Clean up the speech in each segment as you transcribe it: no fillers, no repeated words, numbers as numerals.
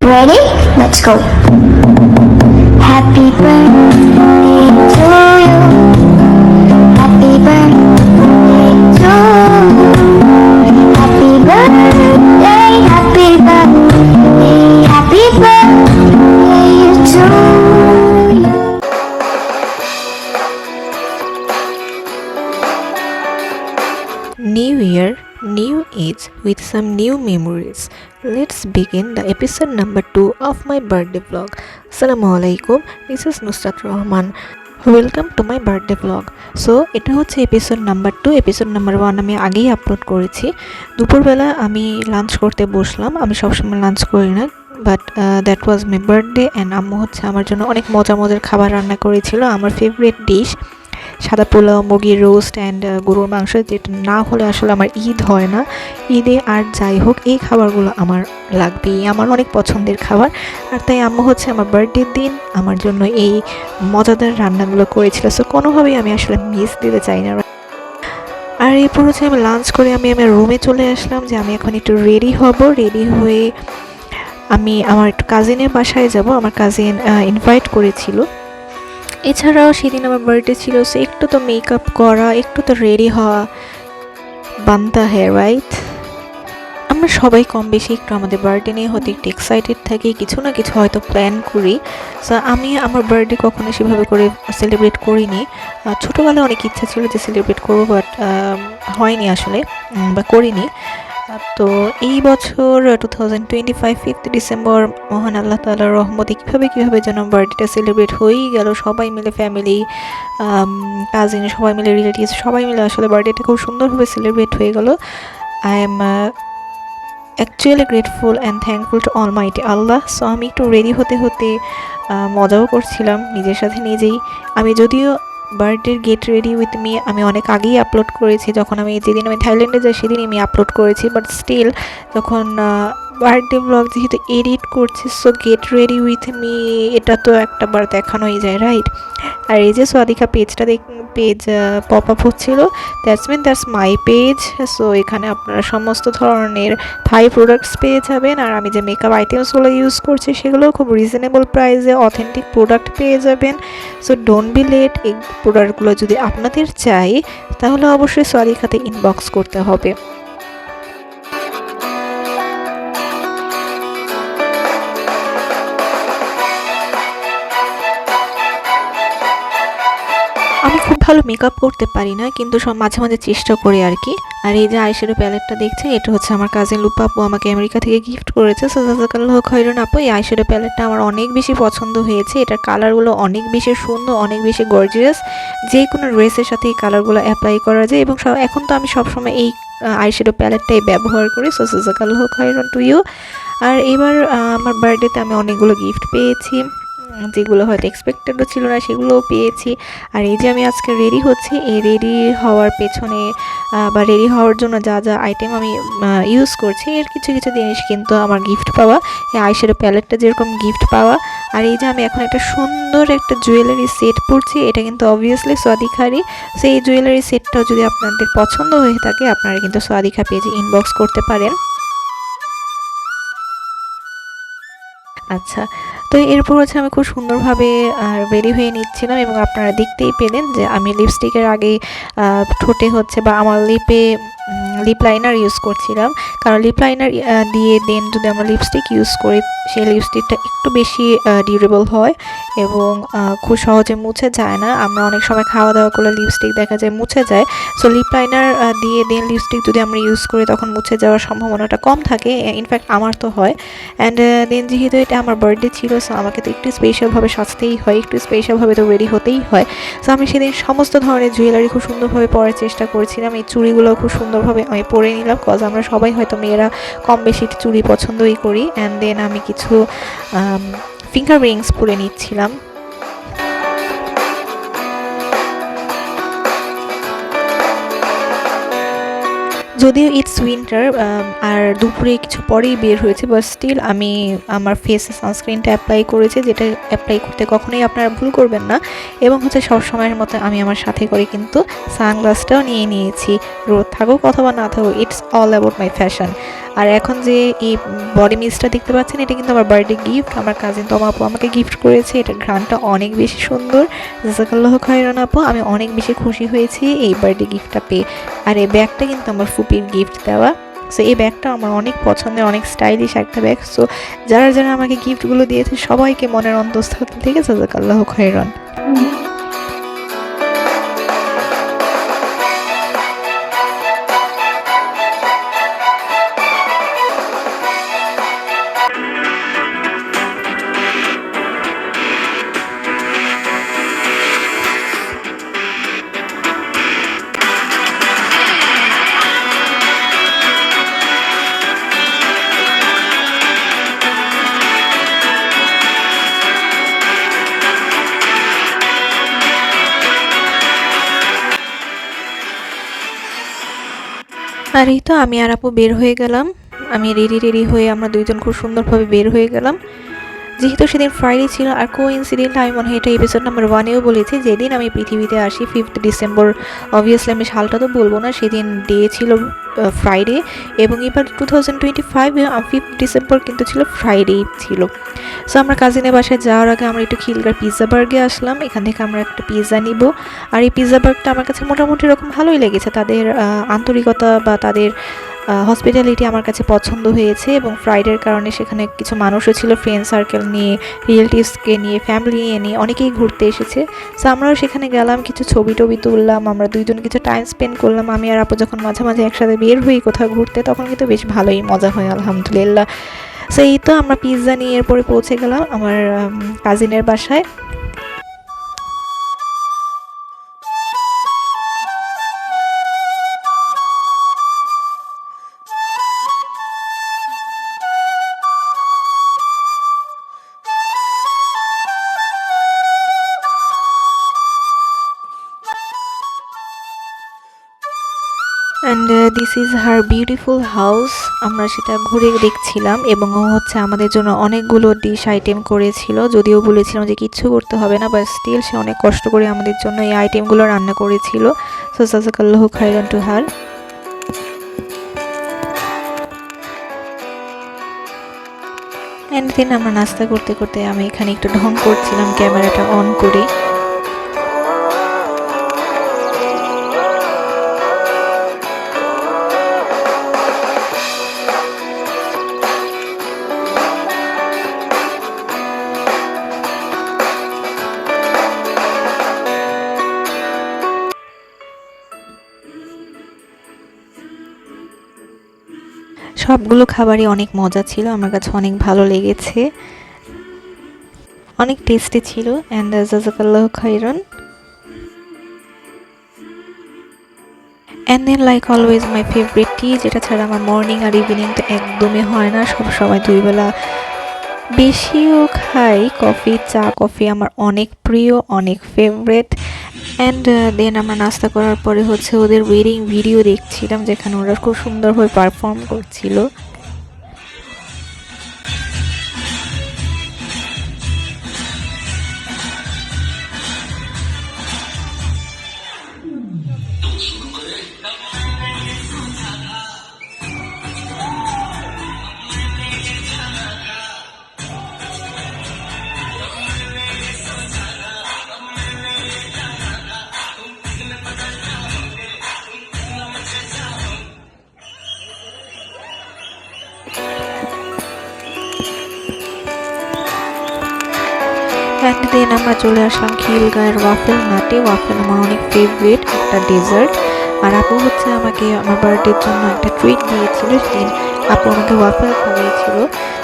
Ready? Let's go. Happy birthday to you. Happy birthday to you. Happy birthday, happy birthday, happy birthday to you. New year, new age with some new memories. Let's begin the episode number 2 of my birthday vlog. Assalamualaikum, this is Nusrat Rahman. Welcome to my birthday blog. So এটা হচ্ছে episode number 2। Episode number 1 আমি আগেই upload করেছি। দুপুরবেলা আমি lunch করতে বসলাম। আমি সবসময় লাঞ্চ করি না, but that was my birthday and আম্মু হচ্ছে আমার জন্য অনেক মজার খাবার রান্না করেছিল। আমার ফেভারিট ডিশ সাদা পোলাও, মুরগির রোস্ট অ্যান্ড গরুর মাংস, যেটা না হলে আসলে আমার ঈদ হয় না। ঈদে আর যাই হোক এই খাবারগুলো আমার লাগবেই, আমার অনেক পছন্দের খাবার। আর তাই আম্মু হচ্ছে আমার বার্থডের দিন আমার জন্য এই মজাদার রান্নাগুলো করেছিল। সো কোনোভাবেই আমি আসলে মিস দিতে চাই না। আর এরপর হচ্ছে আমি লাঞ্চ করে আমি আমার রুমে চলে আসলাম যে আমি এখন একটু রেডি হব। রেডি হয়ে আমি আমার একটু কাজিনের বাসায় যাব। আমার কাজিন ইনভাইট করেছিল। এছাড়াও সেদিন আমার বার্থডে ছিল, সো একটু তো মেকআপ করা, একটু তো রেডি হওয়া বানতা হ্যাঁ, রাইট? আমরা সবাই কম বেশি একটু আমাদের বার্থডে নিয়ে হয়তো একটু এক্সাইটেড থাকি, কিছু না কিছু হয়তো প্ল্যান করি। সো আমি আমার বার্থডে কখনো সেভাবে করে সেলিব্রেট করিনি। ছোটোবেলায় অনেক ইচ্ছা ছিল যে সেলিব্রেট করবো, বাট হয়নি আসলে, বা করিনি। তো এই বছর 2025 5th ডিসেম্বর মহান আল্লাহ তাআলার রহমতে কীভাবে যেন বার্থডেটা সেলিব্রেট হয়েই গেল। সবাই মিলে ফ্যামিলি, কাজিন, সবাই মিলে রিলেটিভস, সবাই মিলে আসলে বার্থডেটা খুব সুন্দরভাবে সেলিব্রেট হয়ে গেল। I am actually grateful and thankful to Almighty Allah. So আমি একটু রেডি হতে মজাও করছিলাম নিজের সাথে নিজেই। আমি যদিও বার্থডের গেট রেডি উইথ মি আমি অনেক আগেই আপলোড করেছি, যখন আমি যেদিন আমি থাইল্যান্ডে যাই সেদিনই আমি আপলোড করেছি, বাট স্টিল যখন বার্থডে ব্লগ যেহেতু এডিট করছি, so get ready with me এটা তো একটাবার দেখানোই যায়, রাইট? আর এই যে সোয়াদিকা পেজ পপ আপ হচ্ছিল, দ্যাটস মাই পেজ। সো এখানে আপনারা সমস্ত ধরনের থাই প্রোডাক্টস পেয়ে যাবেন। আর আমি যে মেকআপ আইটেমসগুলো ইউজ করছি সেগুলোও খুব রিজনেবল প্রাইসে অথেন্টিক প্রোডাক্ট পেয়ে যাবেন। So don't be late. এই প্রোডাক্টগুলো যদি আপনাদের চাই তাহলে অবশ্যই সোয়াদিকাতে ইনবক্স করতে হবে। আমি খুব ভালো মেকআপ করতে পারি না, কিন্তু সব মাঝে মাঝে চেষ্টা করি আর কি। আর এই যে আইশ্যাডো প্যালেটটা দেখছেন, এটা হচ্ছে আমার কাজিন লুপা আপু আমাকে আমেরিকা থেকে গিফট করেছে। সো জাযাকাল্লাহ খাইরান আপু। এই আইশ্যাডো প্যালেটটা আমার অনেক বেশি পছন্দ হয়েছে। এটার কালারগুলো অনেক বেশি সুন্দর, অনেক বেশি গর্জিয়াস। যে কোনো ড্রেসের সাথে এই কালারগুলো অ্যাপ্লাই করা যায়, এবং এখন তো আমি সবসময় এই আইশ্যাডো প্যালেটটাই ব্যবহার করি। সো জাযাকাল্লাহ খাইরান টু ইউ। আর এবার আমার বার্থডেতে আমি অনেকগুলো গিফট পেয়েছি, যেগুলো হয়তো এক্সপেক্টেডও ছিল না সেগুলোও পেয়েছি। আর এই যে আমি আজকে রেডি হচ্ছি, এই রেডি হওয়ার পেছনে বা রেডি হওয়ার জন্য যা আইটেম আমি ইউজ করছি, এর কিছু জিনিস কিন্তু আমার গিফট পাওয়া। এই আইশ্যাডো প্যালেটটা যেরকম গিফট পাওয়া। আর এই যে আমি এখন একটা সুন্দর একটা জুয়েলারি সেট পরছি, এটা কিন্তু অবভিয়াসলি সোয়াদিকারই। সো এই জুয়েলারি সেটটাও যদি আপনাদের পছন্দ হয়ে থাকে আপনারা কিন্তু সোয়াদিকা পেজে ইনবক্স করতে পারেন। আচ্ছা, তো এরপর হচ্ছে আমি খুব সুন্দরভাবে রেডি হয়ে নিচ্ছিলাম, এবং আপনারা দেখতেই পেলেন যে আমি লিপস্টিকের আগে ঠোঁটে হচ্ছে বা আমার লিপ লাইনার ইউজ করছিলাম। কারণ লিপ লাইনার দিয়ে দেন যদি আমরা লিপস্টিক ইউজ করি, সেই লিপস্টিকটা একটু বেশি ডিউরেবল হয় এবং খুব সহজে মুছে যায় না। আমরা অনেক সময় খাওয়া দাওয়া করলে লিপস্টিক দেখা যায় মুছে যায়। সো লিপ লাইনার দিয়ে দেন লিপস্টিক যদি আমরা ইউজ করি তখন মুছে যাওয়ার সম্ভাবনাটা কম থাকে। ইনফ্যাক্ট আমার তো হয়। অ্যান্ড দেন যেহেতু এটা আমার বার্থডে ছিল, সো আমাকে তো একটু স্পেশালভাবে সাজতেই হয়, একটু স্পেশালভাবে তো রেডি হতেই হয়। সো আমি সেদিন সমস্ত ধরনের জুয়েলারি খুব সুন্দরভাবে পরার চেষ্টা করছিলাম। এই চুড়িগুলো খুব সুন্দরভাবে আমি পরে নিলাম, কজ আমরা সবাই হয়তো মেয়েরা কম বেশি চুড়ি পছন্দই করি। অ্যান্ড দেন আমি কিছু ফিঙ্গার রিংস পরে নিচ্ছিলাম। যদিও ইটস উইন্টার আর দুপুরে কিছু পরেই বের হয়েছে, বাট স্টিল আমি আমার ফেসে সানস্ক্রিনটা অ্যাপ্লাই করেছি, যেটা অ্যাপ্লাই করতে কখনোই আপনারা ভুল করবেন না। এবং হচ্ছে সব সময়ের মতো আমি আমার সাথে করে কিন্তু সানগ্লাসটাও নিয়ে নিয়েছি। রোদ থাকুক অথবা না থাকুক, it's all about my fashion. আর এখন যে এই বডি মিস্টটা দেখতে পাচ্ছেন, এটা কিন্তু আমার বার্থডে গিফট। আমার কাজিন তমা আপু আমাকে গিফট করেছে। এটার ঘ্রাণটা অনেক বেশি সুন্দর। জাযাকাল্লাহু খাইরান আপু, আমি অনেক বেশি খুশি হয়েছি এই বার্থডে গিফটটা পেয়ে। আর এই ব্যাগটা কিন্তু আমার ফুপির গিফট দেওয়া। সো এই ব্যাগটা আমার অনেক পছন্দের, অনেক স্টাইলিশ একটা ব্যাগ। সো যারা যারা আমাকে গিফটগুলো দিয়েছে সবাইকে মনের অন্তঃস্থল থেকে জাযাকাল্লাহু খাইরান। আর এই তো আমি আর আপু বের হয়ে গেলাম। আমি রেডি হয়ে আমরা দুইজন খুব সুন্দরভাবে বের হয়ে গেলাম। যেহেতু সেদিন ফ্রাইডে ছিল, আর কোইন্সিডেন্ট আমি মনে হয় এটা এপিসোড নাম্বার 1-এও বলেছি, যেদিন আমি পৃথিবীতে আসি 5th ডিসেম্বর। অবভিয়াসলি আমি সালটা তো বলবো না, সেদিন ডে ছিল ফ্রাইডে, এবং এবার 2025 5th ডিসেম্বর কিন্তু ছিল ফ্রাইডেই ছিল। সো আমরা কাজিনের বাসায় যাওয়ার আগে আমরা একটু খিলগার পিৎজা বার্গে আসলাম। এখান থেকে আমরা একটা পিৎজা নিব। আর এই পিৎজা বার্গটা আমার কাছে মোটামুটি এরকম ভালোই লেগেছে। তাদের আন্তরিকতা বা তাদের হসপিটালিটি আমার কাছে পছন্দ হয়েছে, এবং ফ্রাইডের কারণে সেখানে কিছু মানুষও ছিল, ফ্রেন্ড সার্কেল নিয়ে, রিলেটিভসকে নিয়ে, ফ্যামিলি নিয়ে অনেকেই ঘুরতে এসেছে। সো আমরাও সেখানে গেলাম, কিছু ছবি টবি তুললাম, আমরা দুইজন কিছু টাইম স্পেন্ড করলাম। আমি আর আপু যখন মাঝে মাঝে একসাথে বের হই কোথাও ঘুরতে, তখন কিন্তু বেশ ভালোই মজা হয় আলহামদুলিল্লাহ। সো এই তো আমরা পিৎজা নিয়ে এরপরে পৌঁছে গেলাম আমার কাজিনের বাসায়। And this is her beautiful house. আমরা সেটা ঘুরে দেখছিলাম, এবং ও হচ্ছে আমাদের জন্য অনেকগুলো ডিশ আইটেম করেছিল। যদিও বলেছিলাম যে কিচ্ছু করতে হবে না, বাট স্টিল সে অনেক কষ্ট করে আমাদের জন্য এই আইটেমগুলো রান্না করেছিল। সো জাযাকাল্লাহু খাইরান টু হার। অ্যান্ড দেন আমরা নাস্তা করতে করতে আমি এখানে একটু ঢং করছিলাম ক্যামেরাটা অন করে। সবগুলো খাবারই অনেক মজা ছিল, আমার কাছে অনেক ভালো লেগেছে, অনেক টেস্টি ছিল। অ্যান্ড জাযাকাল্লাহু খাইরান। And then like always my favourite tea, যেটা ছাড়া আমার মর্নিং আর ইভিনিং তো একদমই হয় না, সব সময় দুইবেলা বেশিও খাই কফি। চা কফি আমার অনেক প্রিয়, অনেক ফেভারিট। অ্যান্ড দেন আমরা নাস্তা করার পরে হচ্ছে ওদের ওয়েডিং ভিডিও দেখছিলাম, যেখানে ওরা খুব সুন্দরভাবে পারফর্ম করছিল। অ্যান্ড দেন আমরা চলে আসলাম খিলগাঁয়ের ওয়াফেল নাটে। ওয়াফেল আমার অনেক ফেভারিট একটা ডেজার্ট। আর আপু হচ্ছে আমাকে আমার বার্থডের জন্য একটা ট্রিট দিয়েছিল, সেদিন আপু আমাকে ওয়াফেল খাওয়াইছিল।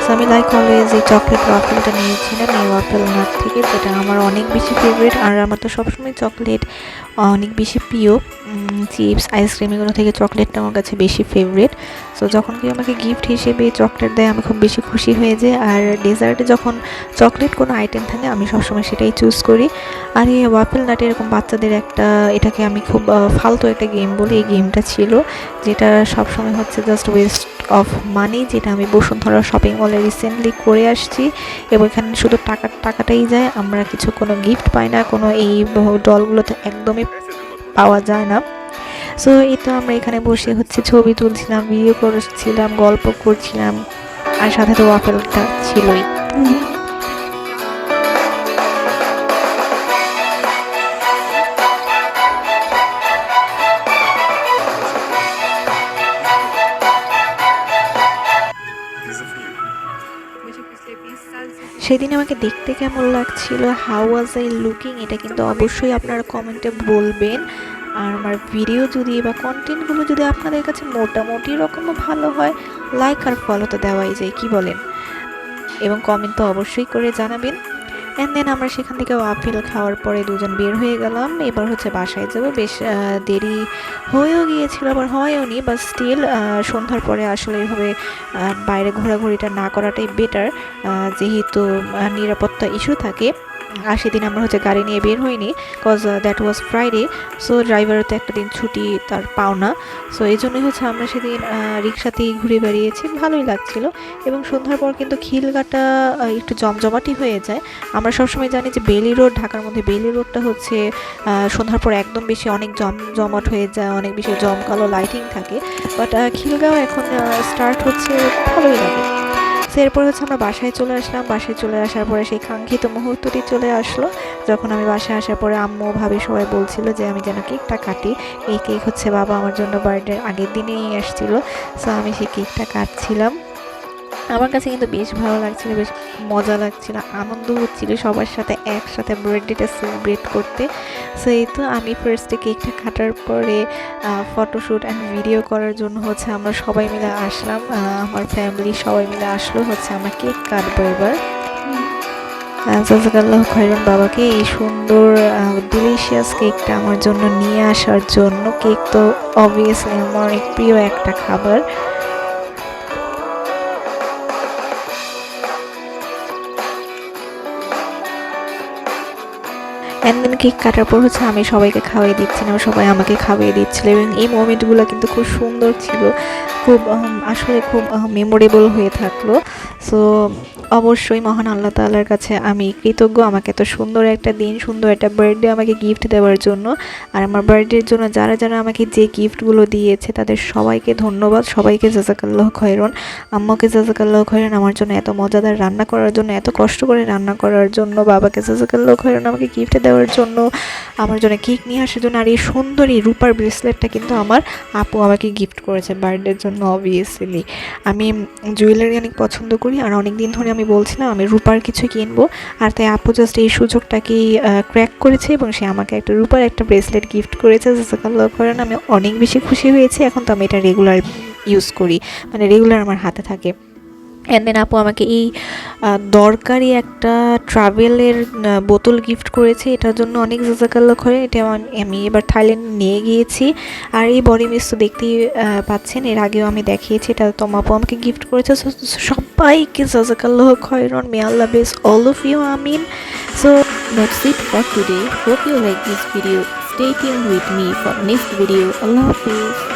সো আমি লাইক অলওয়েজ এই চকলেট ওয়াফেলটা নিয়েছিলাম এই ওয়াফেল নাট থেকে, যেটা আমার অনেক বেশি ফেভারিট। আর আমার তো সবসময় চকলেট অনেক বেশি প্রিয়। চিপস, আইসক্রিম এগুলো থেকে চকলেটটা আমার কাছে বেশি ফেভারিট। সো যখন কেউ আমাকে গিফট হিসেবে চকলেট দেয় আমি খুব বেশি খুশি হয়ে যাই। আর ডেজার্টে যখন চকলেট কোনো আইটেম থাকে আমি সবসময় সেটাই চুজ করি। আর এই ওয়াফেল নাটে এরকম বাচ্চাদের একটা, এটাকে আমি খুব ফালতু একটা গেম বলি, এই গেমটা ছিল, যেটা সবসময় হচ্ছে জাস্ট ওয়েস্ট অফ মানি, যেটা আমি বসুন্ধরা শপিং মলে রিসেন্টলি করে আসছি। এবং এখানে শুধু টাকাটাই যায়, আমরা কিছু কোনো গিফট পাই না, কোনো এই ডলগুলোতে একদমই পাওয়া যায় না। সো এই তো আমরা এখানে বসে হচ্ছে ছবি তুলছিলাম, ভিডিও করছিলাম, গল্প করছিলাম, আর সাথে তো ওয়াফেলটা ছিলই। সেদিন আমাকে দেখতে কেমন লাগছিল, হাউ ওয়াজ আই লুকিং, এটা কিন্তু অবশ্যই আপনারা কমেন্টে বলবেন। আর আমার ভিডিও যদি বা কন্টেন্টগুলো যদি আপনাদের কাছে মোটামুটি রকমও ভালো হয়, লাইক আর ফলো তো দেওয়াই যায়, কি বলেন? এবং কমেন্ট তো অবশ্যই করে জানাবেন। অ্যান্ড দেন আমরা সেখান থেকে ওয়াফেল খাওয়ার পরে দুজন বের হয়ে গেলাম। এবার হচ্ছে বাসায় যাবো। বেশ দেরি হয়েও গিয়েছিল, আবার হয়ও নি, বাট স্টিল সন্ধ্যার পরে আসলে এভাবে বাইরে ঘোরাঘুরিটা না করাটাই বেটার, যেহেতু নিরাপত্তা ইস্যু থাকে। আর সেদিন আমরা হচ্ছে গাড়ি নিয়ে বের হইনি, cause that was Friday. So ড্রাইভারও তো একটা দিন ছুটি তার পাওনা। সো এই জন্যই হচ্ছে আমরা সেদিন রিক্সাতেই ঘুরে বেরিয়েছি, ভালোই লাগছিল। এবং সন্ধ্যার পর কিন্তু খিলগাটা একটু জমজমাটি হয়ে যায়। আমরা সবসময় জানি যে বেলি রোড, ঢাকার মধ্যে বেলি রোডটা হচ্ছে সন্ধ্যার পর একদম বেশি অনেক জমজমাট হয়ে যায়, অনেক বেশি জমকালো লাইটিং থাকে। বাট খিলগাঁও এখন স্টার্ট হচ্ছে, ভালোই লাগে। সো এরপর হচ্ছে আমরা বাসায় চলে আসলাম। বাসায় চলে আসার পরে সেই কাঙ্ক্ষিত মুহূর্তটি চলে আসলো, যখন আমি বাসায় আসার পরে আম্মু ভাবি সবাই বলছিল যে আমি যেন কেকটা কাটি। এই কেক হচ্ছে বাবা আমার জন্য বার্থডের আগের দিনেই আসছিল। সো আমি সেই কেকটা কাটছিলাম। আমার কাছে কিন্তু বেশ ভালো লাগছিল, বেশ মজা লাগছিল, আনন্দ হচ্ছিল সবার সাথে একসাথে বার্থডেটা সেলিব্রেট করতে। সো এই তো আমি ফার্স্টে কেকটা কাটার পরে ফটোশ্যুট অ্যান্ড ভিডিও করার জন্য হচ্ছে আমরা সবাই মিলে আসলাম, আমার ফ্যামিলি সবাই মিলে আসলো, হচ্ছে আমরা কেক কাটবো এবার। জাযাকাল্লাহ খাইরান বাবাকে এই সুন্দর ডিলিশিয়াস কেকটা আমার জন্য নিয়ে আসার জন্য। কেক তো অবভিয়াসলি আমার অনেক প্রিয় একটা খাবার। অ্যান্ড দেন কেক কাটার পর হচ্ছে আমি সবাইকে খাওয়াই দিচ্ছিলাম, সবাই আমাকে খাওয়াই দিচ্ছিল, এবং এই মোমেন্টগুলো কিন্তু খুব সুন্দর ছিল, খুব আসলে খুব মেমোরেবল হয়ে থাকলো। সো অবশ্যই মহান আল্লাহ তাআলার কাছে আমি কৃতজ্ঞ, আমাকে এত সুন্দর একটা দিন, সুন্দর একটা বার্থডে আমাকে গিফট দেওয়ার জন্য। আর আমার বার্থডের জন্য যারা যারা আমাকে যে গিফটগুলো দিয়েছে তাদের সবাইকে ধন্যবাদ, সবাইকে জাযাকাল্লাহ খৈরন। আম্মাকে জাযাকাল্লাহ খৈরন আমার জন্য এত মজাদার রান্না করার জন্য, এত কষ্ট করে রান্না করার জন্য। বাবাকে জাযাকাল্লাহ খৈরন আমাকে গিফট দেওয়ার জন্য, আমার জন্য কেক নিয়ে আসার জন্য। আর এই সুন্দর এই রূপার ব্রেসলেটটা কিন্তু আমার আপু আমাকে গিফট করেছে বার্থডের জন্য। অবভিয়াসলি আমি জুয়েলারি অনেক পছন্দ করি, আর অনেক দিন ধরে আমি বলছিলাম আমি রূপার কিছু কিনবো, আর তাই আপু জাস্ট এই সুযোগটাকেই ক্র্যাক করেছে এবং সে আমাকে একটা রূপার একটা ব্রেসলেট গিফট করেছে। জাযাকাল্লাহ খৈরান, আমি অনেক বেশি খুশি হয়েছি। এখন তো আমি এটা রেগুলার ইউজ করি, মানে রেগুলার আমার হাতে থাকে। অ্যান্ড দেন আপু আমাকে এই দরকারি একটা ট্রাভেলের বোতল গিফট করেছে, এটার জন্য অনেক জাযাকাল্লাহ খৈরান। এটা আমি এবার থাইল্যান্ড নিয়ে গিয়েছি। আর এই বডি মিস্ট তো দেখতেই পাচ্ছেন, এর আগেও আমি দেখিয়েছি, এটা তো আপু আমাকে গিফট করেছে। সবাইকে জাযাকাল্লাহ খৈরান, মে আল্লাহ bless all of you, Amin. So that's it for today. Hope you like this video. Stay tuned with me for next video. Allah Hafiz.